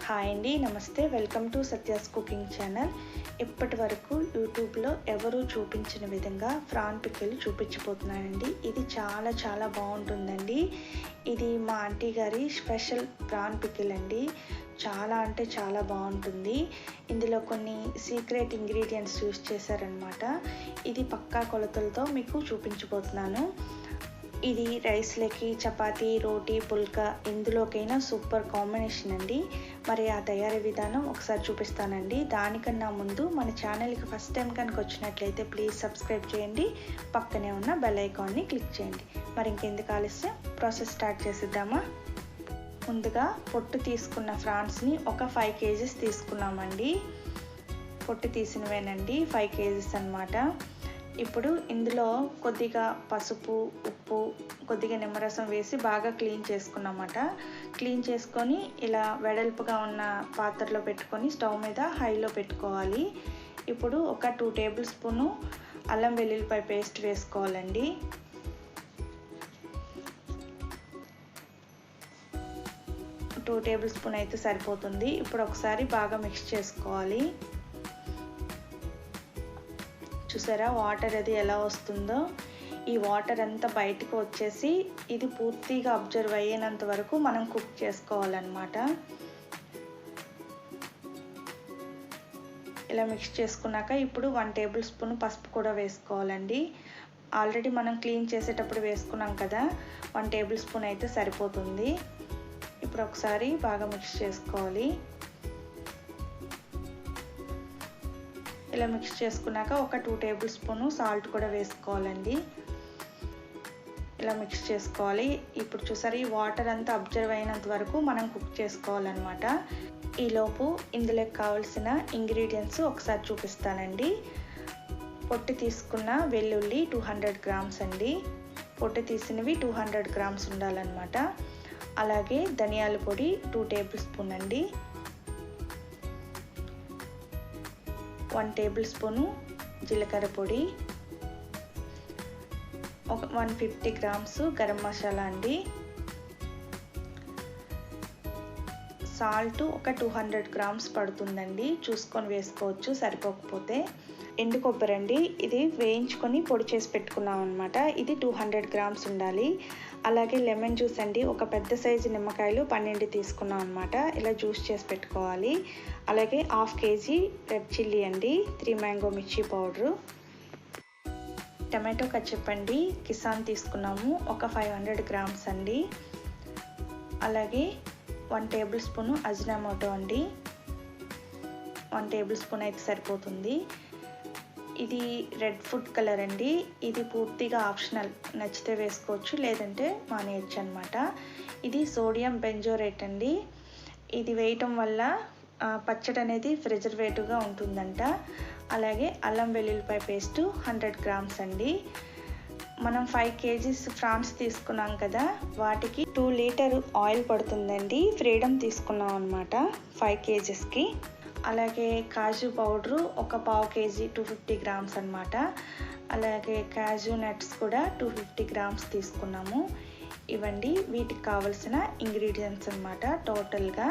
Hi అండి, నమస్తే. Welcome to Satya's cooking channel. ఇప్పటి వరకు యూట్యూబ్లో ఎవరూ చూపించిన విధంగా ప్రాన్ పికిల్ చూపించబోతున్నానండి. ఇది చాలా బాగుంటుందండి. ఇది మా ఆంటీ గారి స్పెషల్ ప్రాన్ పికిల్ అండి. చాలా అంటే చాలా బాగుంటుంది. ఇందులో కొన్ని సీక్రెట్ ఇంగ్రీడియంట్స్ యూస్ చేశారనమాట. ఇది పక్కా కొలతలతో మీకు చూపించబోతున్నాను. ఇది రైస్లకి, చపాతీ, రోటీ, పుల్కా ఇందులోకైనా సూపర్ కాంబినేషన్ అండి. మరి ఆ తయారీ విధానం ఒకసారి చూపిస్తానండి. దానికన్నా ముందు మన ఛానల్కి ఫస్ట్ టైం కనుక వచ్చినట్లయితే ప్లీజ్ సబ్స్క్రైబ్ చేయండి. పక్కనే ఉన్న బెల్ ఐకాన్ని క్లిక్ చేయండి. మరి ఇంకెందుకు ఆలస్యం, ప్రాసెస్ స్టార్ట్ చేసిద్దామా? ముందుగా పొట్టు తీసుకున్న ఫ్రాన్స్ని ఒక 5 kgs తీసుకున్నామండి. పొట్టు తీసినవేనండి 5 kgs అన్నమాట. ఇప్పుడు ఇందులో కొద్దిగా పసుపు, ఉప్పు, కొద్దిగా నిమ్మరసం వేసి బాగా క్లీన్ చేసుకున్నమాట. క్లీన్ చేసుకొని ఇలా వెడల్పుగా ఉన్న పాత్రలో పెట్టుకొని స్టవ్ మీద హైలో పెట్టుకోవాలి. ఇప్పుడు ఒక 2 టేబుల్ స్పూను అల్లం వెల్లుల్లిపాయ పేస్ట్ వేసుకోవాలండి. టూ టేబుల్ స్పూన్ అయితే సరిపోతుంది. ఇప్పుడు ఒకసారి బాగా మిక్స్ చేసుకోవాలి. చూసారా వాటర్ అది ఎలా వస్తుందో? ఈ వాటర్ అంతా బయటకు వచ్చేసి ఇది పూర్తిగా అబ్జర్వ్ అయ్యేంత వరకు మనం కుక్ చేసుకోవాలన్నమాట. ఇలా మిక్స్ చేసుకున్నాక ఇప్పుడు 1 టేబుల్ స్పూన్ పసుపు కూడా వేసుకోవాలండి. ఆల్రెడీ మనం క్లీన్ చేసేటప్పుడు వేసుకున్నాం కదా, 1 టేబుల్ స్పూన్ అయితే సరిపోతుంది. ఇప్పుడు ఒకసారి బాగా మిక్స్ చేసుకోవాలి. ఇలా మిక్స్ చేసుకున్నాక ఒక 2 టేబుల్ స్పూను సాల్ట్ కూడా వేసుకోవాలండి. ఇలా మిక్స్ చేసుకోవాలి. ఇప్పుడు చూసారు ఈ వాటర్ అంతా అబ్జర్వ్ అయినంత వరకు మనం కుక్ చేసుకోవాలన్నమాట. ఈలోపు ఇందులోకి కావాల్సిన ఇంగ్రీడియంట్స్ ఒకసారి చూపిస్తానండి. పొట్టు తీసుకున్న వెల్లుల్లి 200 గ్రామ్స్ అండి. పొట్టు తీసినవి 200 గ్రామ్స్ ఉండాలన్నమాట. అలాగే ధనియాల పొడి 2 టేబుల్ స్పూన్ అండి. 1 టేబుల్ స్పూను జీలకర్ర పొడి, ఒక 150 గ్రామ్స్ గరం మసాలా అండి. సాల్ట్ ఒక 200 గ్రామ్స్ పడుతుందండి, చూసుకొని వేసుకోవచ్చు సరిపోకపోతే. ఎండు కొబ్బరి అండి, ఇది వేయించుకొని పొడి చేసి పెట్టుకున్నాం అనమాట. ఇది 200 గ్రామ్స్ ఉండాలి. అలాగే లెమన్ జ్యూస్ అండి, ఒక పెద్ద సైజు నిమ్మకాయలు 12 తీసుకున్నాం అనమాట. ఇలా జ్యూస్ చేసి పెట్టుకోవాలి. అలాగే 1/2 kg రెడ్ చిల్లీ అండి, 3 మ్యాంగో మిర్చి పౌడరు, టమాటో కచ్చప్ అండి, కిసాన్ తీసుకున్నాము ఒక 500 గ్రామ్స్ అండి. అలాగే 1 టేబుల్ స్పూను అజినామోటో అండి, 1 టేబుల్ స్పూన్ అయితే సరిపోతుంది. ఇది రెడ్ ఫుడ్ కలర్ అండి, ఇది పూర్తిగా ఆప్షనల్, నచ్చితే వేసుకోవచ్చు లేదంటే మానేయచ్చు అనమాట. ఇది సోడియం బెంజోరేట్ అండి, ఇది వేయటం వల్ల పచ్చడి అనేది ప్రిజర్వేటివ్గా ఉంటుందంట. అలాగే అల్లం వెల్లుల్లిపాయ పేస్ట్ 100 గ్రామ్స్ అండి. మనం 5 kgs ఫ్రాన్స్ తీసుకున్నాం కదా, వాటికి 2 లీటర్ ఆయిల్ పడుతుందండి. ఫ్రీడమ్ తీసుకున్నాం అనమాట 5 kgsకి. అలాగే కాజు పౌడరు ఒక 1/2 kg 250 గ్రామ్స్ అనమాట. అలాగే కాజు నట్స్ కూడా 250 గ్రామ్స్ తీసుకున్నాము. ఇవండి వీటికి కావలసిన ఇంగ్రీడియంట్స్ అనమాట టోటల్గా.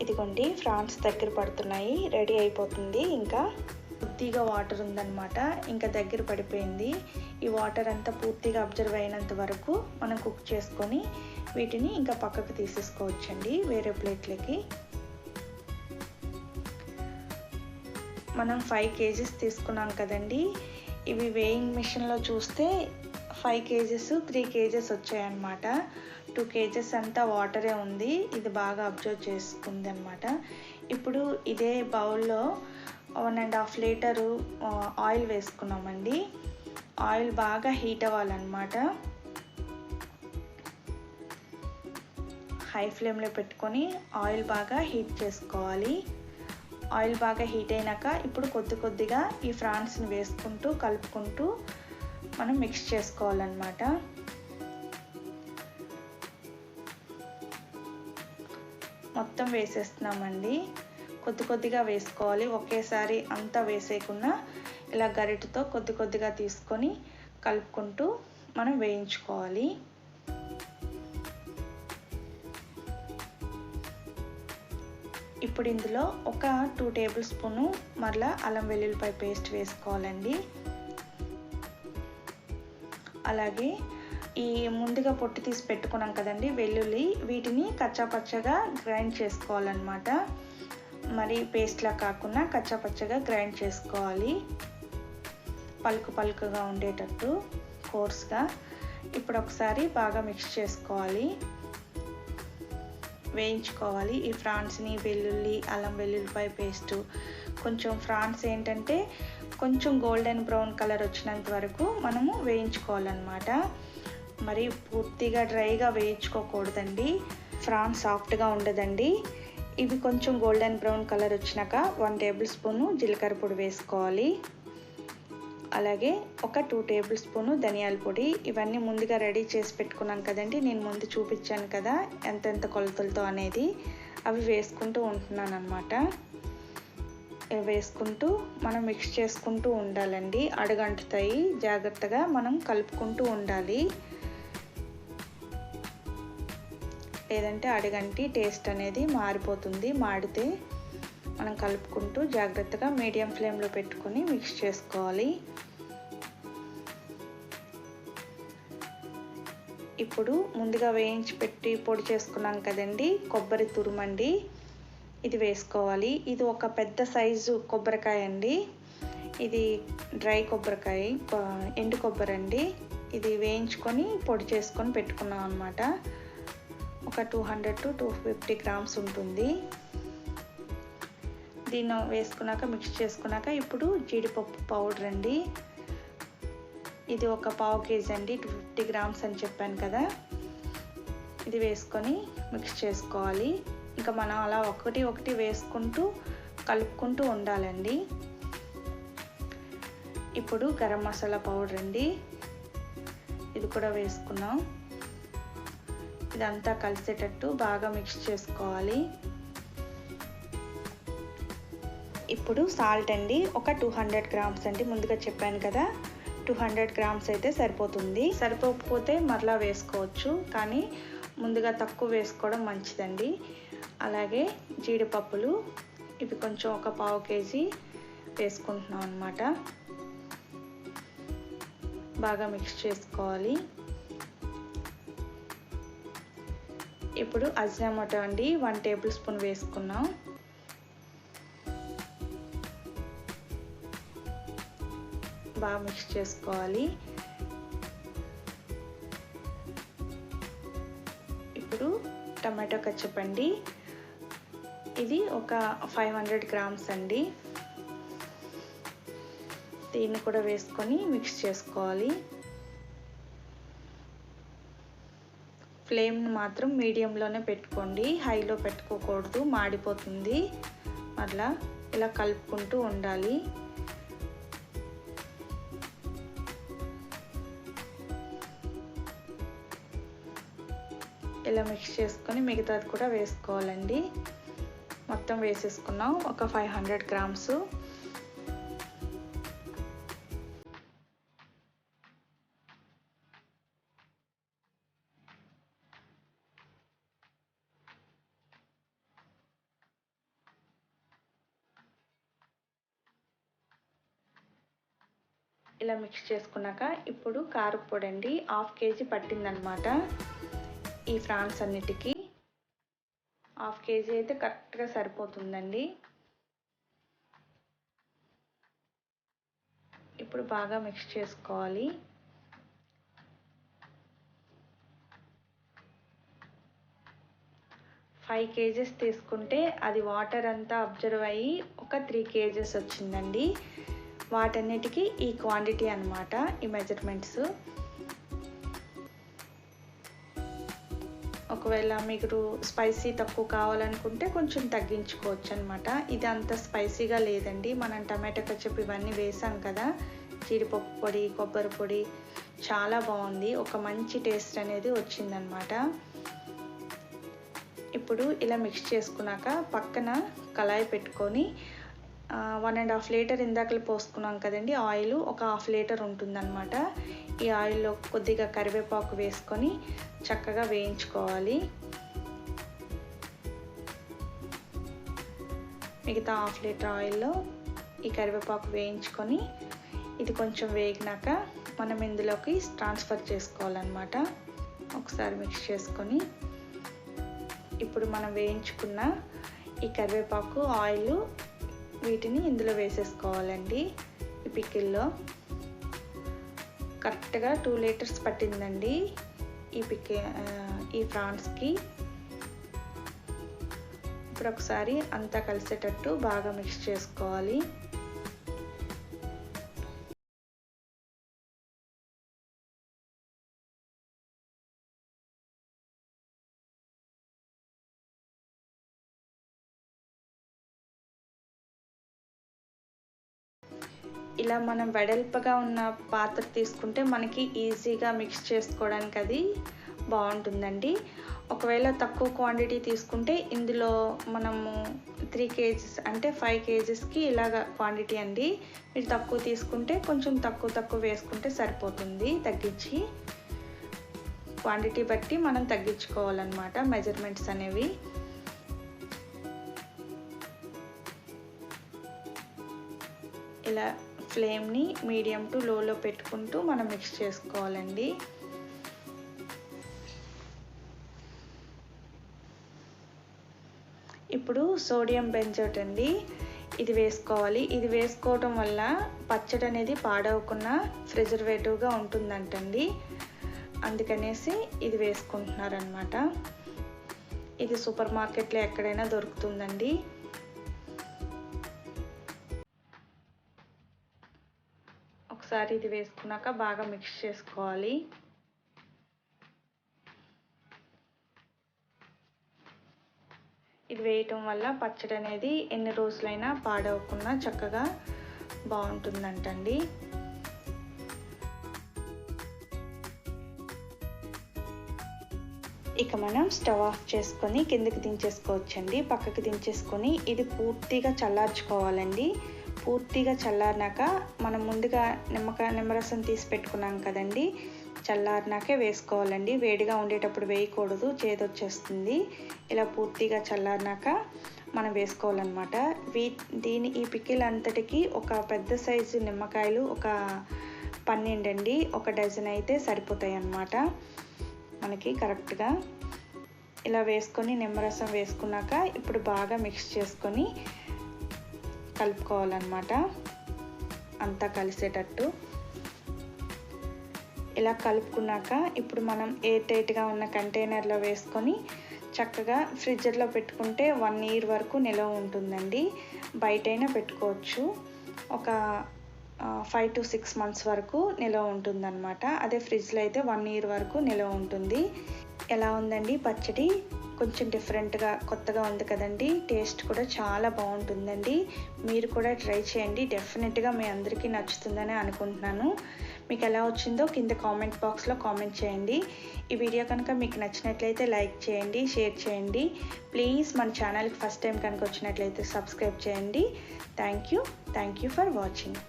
ఇదిగోండి ఫ్రాన్స్ దగ్గర పడుతున్నాయి, రెడీ అయిపోతుంది. ఇంకా కొద్దిగా వాటర్ ఉందన్నమాట, ఇంకా దగ్గర పడిపోయింది. ఈ వాటర్ అంతా పూర్తిగా అబ్జర్వ్ అయినంత వరకు మనం కుక్ చేసుకొని వీటిని ఇంకా పక్కకు తీసేసుకోవచ్చండి వేరే ప్లేట్లకి. మనం 5 kgs తీసుకున్నాం కదండి, ఇవి వేయింగ్ మిషన్లో చూస్తే 5 kgs 3 kgs వచ్చాయన్నమాట. 2 kgs అంతా వాటరే ఉంది, ఇది బాగా అబ్జర్వ్ చేసుకుంది అనమాట. ఇప్పుడు ఇదే బౌల్లో 1.5 లీటరు ఆయిల్ వేసుకున్నామండి. ఆయిల్ బాగా హీట్ అవ్వాలన్నమాట. హై ఫ్లేమ్లో పెట్టుకొని ఆయిల్ బాగా హీట్ చేసుకోవాలి. ఆయిల్ బాగా హీట్ అయినాక ఇప్పుడు కొద్దిగా ఈ ఫ్రాన్స్ని వేసుకుంటూ కలుపుకుంటూ మనం మిక్స్ చేసుకోవాలన్నమాట. మొత్తం వేసేస్తున్నామండి, కొద్దిగా వేసుకోవాలి. ఒకేసారి అంతా వేసేయకుండా ఇలా గరిటెతో కొద్దిగా తీసుకొని కలుపుకుంటూ మనం వేయించుకోవాలి. ఇప్పుడు ఇందులో ఒక 2 టేబుల్ స్పూను మరలా అల్లం వెల్లుల్లిపాయ పేస్ట్ వేసుకోవాలండి. అలాగే ఈ ముందుగా పొట్టు తీసి పెట్టుకున్నాం కదండి వెల్లుల్లి, వీటిని కచ్చాపచ్చగా గ్రైండ్ చేసుకోవాలన్నమాట. మరి పేస్ట్లా కాకుండా కచ్చాపచ్చగా గ్రైండ్ చేసుకోవాలి, పలుకు పలుకుగా ఉండేటట్టు కోర్స్గా. ఇప్పుడు ఒకసారి బాగా మిక్స్ చేసుకోవాలి, వేయించుకోవాలి ఈ ఫ్రాన్స్ని. వెల్లుల్లి అల్లం వెల్లుల్లిపాయ పేస్టు కొంచెం ఫ్రాన్స్ ఏంటంటే కొంచెం గోల్డెన్ బ్రౌన్ కలర్ వచ్చినంత వరకు మనము వేయించుకోవాలన్నమాట. మరి పూర్తిగా డ్రైగా వేయించుకోకూడదండి, ఫ్రాన్స్ సాఫ్ట్గా ఉండదండి. ఇవి కొంచెం గోల్డెన్ బ్రౌన్ కలర్ వచ్చినాక 1 టేబుల్ స్పూను జీలకర్ర పొడి వేసుకోవాలి. అలాగే ఒక 2 టేబుల్ స్పూను ధనియాల పొడి. ఇవన్నీ ముందుగా రెడీ చేసి పెట్టుకున్నాం కదండి, నేను ముందు చూపించాను కదా ఎంతెంత కొలతలతో అనేది, అవి వేసుకుంటూ ఉంటున్నాను అనమాట. వేసుకుంటూ మనం మిక్స్ చేసుకుంటూ ఉండాలండి, అడుగంటుతాయి, జాగ్రత్తగా మనం కలుపుకుంటూ ఉండాలి, లేదంటే అడుగంటి టేస్ట్ అనేది మారిపోతుంది. మాడితే మనం కలుపుకుంటూ జాగ్రత్తగా మీడియం ఫ్లేమ్లో పెట్టుకొని మిక్స్ చేసుకోవాలి. ఇప్పుడు ముందుగా వేయించి పెట్టి పొడి చేసుకున్నాం కదండి కొబ్బరి తురుమండి, ఇది వేసుకోవాలి. ఇది ఒక పెద్ద సైజు కొబ్బరికాయ అండి, ఇది డ్రై కొబ్బరికాయ, ఎండు కొబ్బరి అండి. ఇది వేయించుకొని పొడి చేసుకొని పెట్టుకున్నాం అనమాట. ఒక 200 to 250 గ్రామ్స్ ఉంటుంది. దీన్ని వేసుకున్నాక మిక్స్ చేసుకున్నాక ఇప్పుడు జీడిపప్పు పౌడర్ అండి, ఇది ఒక 1/2 కేజీ అండి, 250 గ్రామ్స్ అని చెప్పాను కదా. ఇది వేసుకొని మిక్స్ చేసుకోవాలి. ఇంకా మనం అలా ఒకటి ఒకటి వేసుకుంటూ కలుపుకుంటూ ఉండాలండి. ఇప్పుడు గరం మసాలా పౌడర్ అండి, ఇది కూడా వేసుకున్నాం. ఇదంతా కలిసేటట్టు బాగా మిక్స్ చేసుకోవాలి. ఇప్పుడు సాల్ట్ అండి, ఒక 200 గ్రామ్స్ అండి, ముందుగా చెప్పాను కదా 200 గ్రామ్స్ అయితే సరిపోతుంది. సరిపోకపోతే మరలా వేసుకోవచ్చు, కానీ ముందుగా తక్కువ వేసుకోవడం మంచిదండి. అలాగే జీడిపప్పులు, ఇవి కొంచెం ఒక 1/2 కేజీ వేసుకుంటున్నాం అన్నమాట. బాగా మిక్స్ చేసుకోవాలి. ఇప్పుడు అజినామోటో అండి 1 టేబుల్ స్పూన్ వేసుకున్నాం. బాగా మిక్స్ చేసుకోవాలి. ఇప్పుడు టమాటో కచ్చప్ అండి, ఇది ఒక 500 గ్రామ్స్ అండి, దీన్ని కూడా వేసుకొని మిక్స్ చేసుకోవాలి. ఫ్లేమ్ని మాత్రం మీడియంలోనే పెట్టుకోండి, హైలో పెట్టుకోకూడదు, మాడిపోతుంది. మళ్ళా ఇలా కలుపుకుంటూ ఉండాలి. ఇలా మిక్స్ చేసుకొని మిగతాది కూడా వేసుకోవాలండి. మొత్తం వేసేసుకున్నాం ఒక 500 గ్రామ్స్. ఇలా మిక్స్ చేసుకున్నాక ఇప్పుడు కారపొడి అండి, 1/2 కేజీ పట్టిందనమాట. ఈ ఫ్రాన్స్ అన్నిటికీ 1/2 కేజీ అయితే కరెక్ట్గా సరిపోతుందండి. ఇప్పుడు బాగా మిక్స్ చేసుకోవాలి. ఫైవ్ కేజెస్ తీసుకుంటే అది వాటర్ అంతా అబ్జర్వ్ అయ్యి ఒక 3 కేజెస్ వచ్చిందండి. వాటన్నిటికీ ఈ క్వాంటిటీ అన్నమాట, ఈ మెజర్మెంట్స్. ఒకవేళ మీకు స్పైసీ తక్కువ కావాలనుకుంటే కొంచెం తగ్గించుకోవచ్చు అనమాట. ఇది అంత స్పైసీగా లేదండి, మనం టమాటో కచ్చప్ ఇవన్నీ వేసాం కదా, జీడిపప్పు పొడి కొబ్బరి పొడి, చాలా బాగుంది, ఒక మంచి టేస్ట్ అనేది వచ్చిందనమాట. ఇప్పుడు ఇలా మిక్స్ చేసుకున్నాక పక్కన కళాయి పెట్టుకొని 1.5 లీటర్ ఇందాకలు పోసుకున్నాం కదండి ఆయిల్, ఒక 1/2 లీటర్ ఉంటుందన్నమాట. ఈ ఆయిల్లో కొద్దిగా కరివేపాకు వేసుకొని చక్కగా వేయించుకోవాలి. మిగతా 1/2 లీటర్ ఆయిల్లో ఈ కరివేపాకు వేయించుకొని ఇది కొంచెం వేగినాక మనం ఇందులోకి ట్రాన్స్ఫర్ చేసుకోవాలన్నమాట. ఒకసారి మిక్స్ చేసుకొని ఇప్పుడు మనం వేయించుకున్న ఈ కరివేపాకు ఆయిల్ వీటిని ఇందులో వేసేసుకోవాలండి. ఈ పికిల్లో కరెక్ట్గా 2 లీటర్స్ పట్టిందండి ఈ ప్రాన్స్కి. ఇప్పుడు ఒకసారి అంతా కలిసేటట్టు బాగా మిక్స్ చేసుకోవాలి. ఇలా మనం వెడల్పుగా ఉన్న పాత్ర తీసుకుంటే మనకి ఈజీగా మిక్స్ చేసుకోవడానికి అది బాగుంటుందండి. ఒకవేళ తక్కువ క్వాంటిటీ తీసుకుంటే ఇందులో మనము 3 కేజీస్ అంటే 5 కేజీస్కి ఇలాగ క్వాంటిటీ అండి. మీరు తక్కువ తీసుకుంటే కొంచెం తక్కువ వేసుకుంటే సరిపోతుంది. తగ్గించి క్వాంటిటీ బట్టి మనం తగ్గించుకోవాలన్నమాట మెజర్మెంట్స్ అనేవి. ఇలా ఫ్లేమ్ని మీడియం టు లోలో పెట్టుకుంటూ మనం మిక్స్ చేసుకోవాలండి. ఇప్పుడు సోడియం బెంజోయేట్ అండి, ఇది వేసుకోవాలి. ఇది వేసుకోవటం వల్ల పచ్చడి అనేది పాడవకుండా ప్రిజర్వేటివ్గా ఉంటుందంటండి. అందుకనేసి ఇది వేసుకుంటున్నారనమాట. ఇది సూపర్ మార్కెట్లో ఎక్కడైనా దొరుకుతుందండి. ఒకసారి ఇది వేసుకున్నాక బాగా మిక్స్ చేసుకోవాలి. ఇది వేయటం వల్ల పచ్చడి అనేది ఎన్ని రోజులైనా పాడవకుండా చక్కగా బాగుంటుందంటండి. ఇక మనం స్టవ్ ఆఫ్ చేసుకొని కిందకి దించేసుకోవచ్చండి. పక్కకి దించేసుకొని ఇది పూర్తిగా చల్లార్చుకోవాలండి. పూర్తిగా చల్లారినాక మనం ముందుగా నిమ్మరసం తీసి పెట్టుకున్నాం కదండి, చల్లారినాకే వేసుకోవాలండి. వేడిగా ఉండేటప్పుడు వేయకూడదు, చేదొచ్చేస్తుంది. ఇలా పూర్తిగా చల్లారినాక మనం వేసుకోవాలన్నమాట. ఈ పికిల్ అంతటికి ఒక పెద్ద సైజు నిమ్మకాయలు ఒక 12 అండి, ఒక డజన్ అయితే సరిపోతాయి అన్నమాట మనకి కరెక్ట్గా. ఇలా వేసుకొని నిమ్మరసం వేసుకున్నాక ఇప్పుడు బాగా మిక్స్ చేసుకొని కలుపుకోవాలన్నమాట అంతా కలిసేటట్టు. ఇలా కలుపుకున్నాక ఇప్పుడు మనం ఎయిర్ టైట్గా ఉన్న కంటైనర్లో వేసుకొని చక్కగా ఫ్రిడ్జ్లో పెట్టుకుంటే 1 ఇయర్ వరకు నిల్వ ఉంటుందండి. బయటైనా పెట్టుకోవచ్చు, ఒక 5 to 6 months వరకు నిల్వ ఉంటుందన్నమాట. అదే ఫ్రిడ్జ్లో అయితే 1 ఇయర్ వరకు నిల్వ ఉంటుంది. ఎలా ఉందండి పచ్చడి? కొంచెం డిఫరెంట్గా కొత్తగా ఉంది కదండి. టేస్ట్ కూడా చాలా బాగుంటుందండి. మీరు కూడా ట్రై చేయండి, డెఫినెట్గా మీ అందరికీ నచ్చుతుందని అనుకుంటున్నాను. మీకు ఎలా వచ్చిందో కింద కామెంట్ బాక్స్లో కామెంట్ చేయండి. ఈ వీడియో కనుక మీకు నచ్చినట్లయితే లైక్ చేయండి, షేర్ చేయండి. ప్లీజ్ మన ఛానల్కి ఫస్ట్ టైం కనుక వచ్చినట్లయితే సబ్స్క్రైబ్ చేయండి. Thank you for watching.